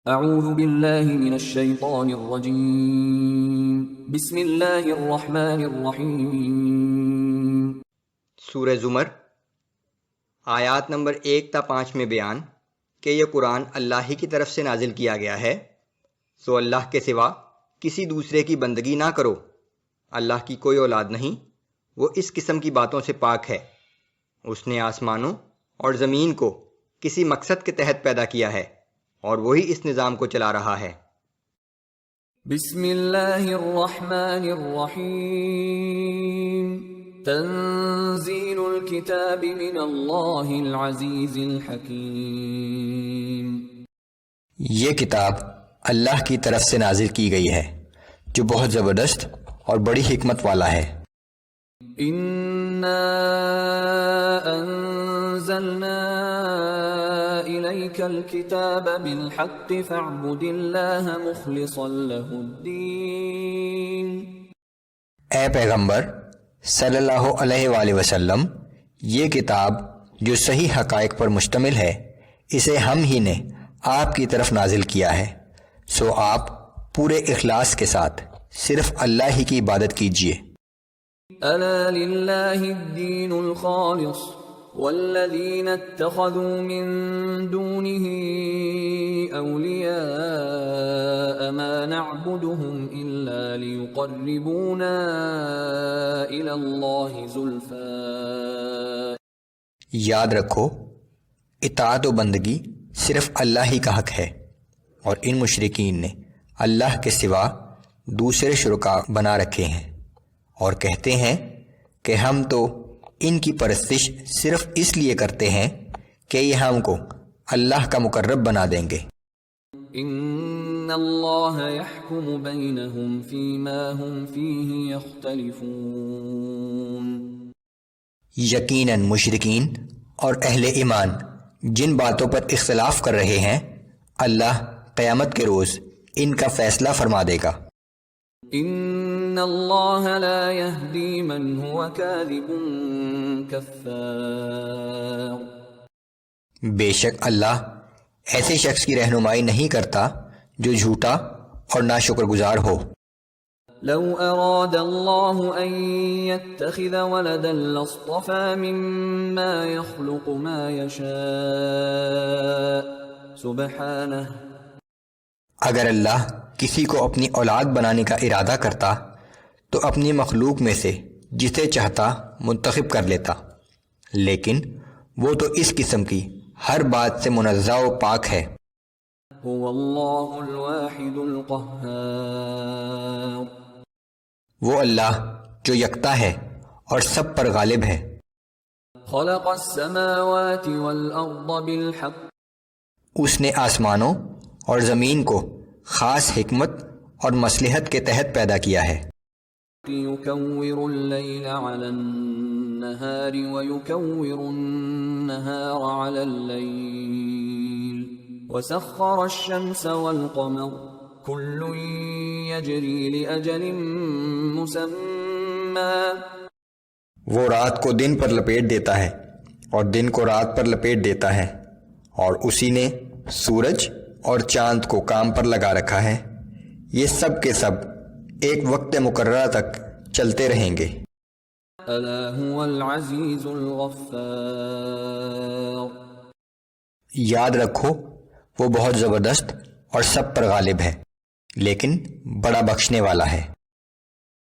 اعوذ باللہ من الشیطان الرجیم بسم اللہ الرحمن الرحیم۔ سورہ زمر آیات نمبر 1 تا 5 میں بیان کہ یہ قرآن اللہ ہی کی طرف سے نازل کیا گیا ہے، سو اللہ کے سوا کسی دوسرے کی بندگی نہ کرو۔ اللہ کی کوئی اولاد نہیں، وہ اس قسم کی باتوں سے پاک ہے۔ اس نے آسمانوں اور زمین کو کسی مقصد کے تحت پیدا کیا ہے، اور وہی اس نظام کو چلا رہا ہے۔ بسم اللہ الرحمن الرحیم۔ تنزیل الکتاب من اللہ العزیز الحکیم۔ یہ کتاب اللہ کی طرف سے نازل کی گئی ہے جو بہت زبردست اور بڑی حکمت والا ہے۔ اِنَّا أَنزَلْنَا إِلَيْكَ الْكِتَابَ بِالْحَقِّ فَاعْبُدِ اللَّهَ مُخْلِصًا لَهُ الدِّينَ۔ اے پیغمبر صلی اللہ علیہ وآلہ وسلم، یہ کتاب جو صحیح حقائق پر مشتمل ہے، اسے ہم ہی نے آپ کی طرف نازل کیا ہے، سو آپ پورے اخلاص کے ساتھ صرف اللہ ہی کی عبادت کیجیے۔ أَلَا لِلَّهِ الدِّينُ الْخَالِصُ وَالَّذِينَ اتَّخَذُوا مِن دُونِهِ أَوْلِيَاءَ مَا نَعْبُدُهُمْ إِلَّا لِيُقَرِّبُونَا إِلَى اللَّهِ زُلْفَىٰ۔ یاد رکھو، اطاعت و بندگی صرف اللہ ہی کا حق ہے، اور ان مشرکین نے اللہ کے سوا دوسرے شرکا بنا رکھے ہیں، اور کہتے ہیں کہ ہم تو ان کی پرستش صرف اس لیے کرتے ہیں کہ یہ ہم کو اللہ کا مقرب بنا دیں گے۔ ان اللہ یحکم بینہم فیما ہم فیہ یختلفون۔ یقیناً مشرکین اور اہل ایمان جن باتوں پر اختلاف کر رہے ہیں، اللہ قیامت کے روز ان کا فیصلہ فرما دے گا۔ ان اللہ لا یہدی من هو کاذب کفار۔ بے شک اللہ ایسے شخص کی رہنمائی نہیں کرتا جو جھوٹا اور ناشکر گزار ہو۔ لو اراد اللہ ان يتخذ ولدا لاصطفى مما يخلق ما يشاء سبحانہ۔ اگر اللہ کسی کو اپنی اولاد بنانے کا ارادہ کرتا تو اپنی مخلوق میں سے جسے چاہتا منتخب کر لیتا، لیکن وہ تو اس قسم کی ہر بات سے منزہ و پاک ہے۔ هو اللہ الواحد القہار۔ وہ اللہ جو یکتا ہے اور سب پر غالب ہے۔ خلق السماوات والارض بالحق۔ اس نے آسمانوں اور زمین کو خاص حکمت اور مصلحت کے تحت پیدا کیا ہے۔ يكور الليل على النهار ويكور النهار على الليل وسخر الشمس والقمر كل يجري لأجل مسمى۔ وہ رات کو دن پر لپیٹ دیتا ہے اور دن کو رات پر لپیٹ دیتا ہے، اور اسی نے سورج اور چاند کو کام پر لگا رکھا ہے، یہ سب کے سب ایک وقت مقررہ تک چلتے رہیں گے۔ الا هو العزیز الغفار۔ یاد رکھو، وہ بہت زبردست اور سب پر غالب ہے، لیکن بڑا بخشنے والا ہے۔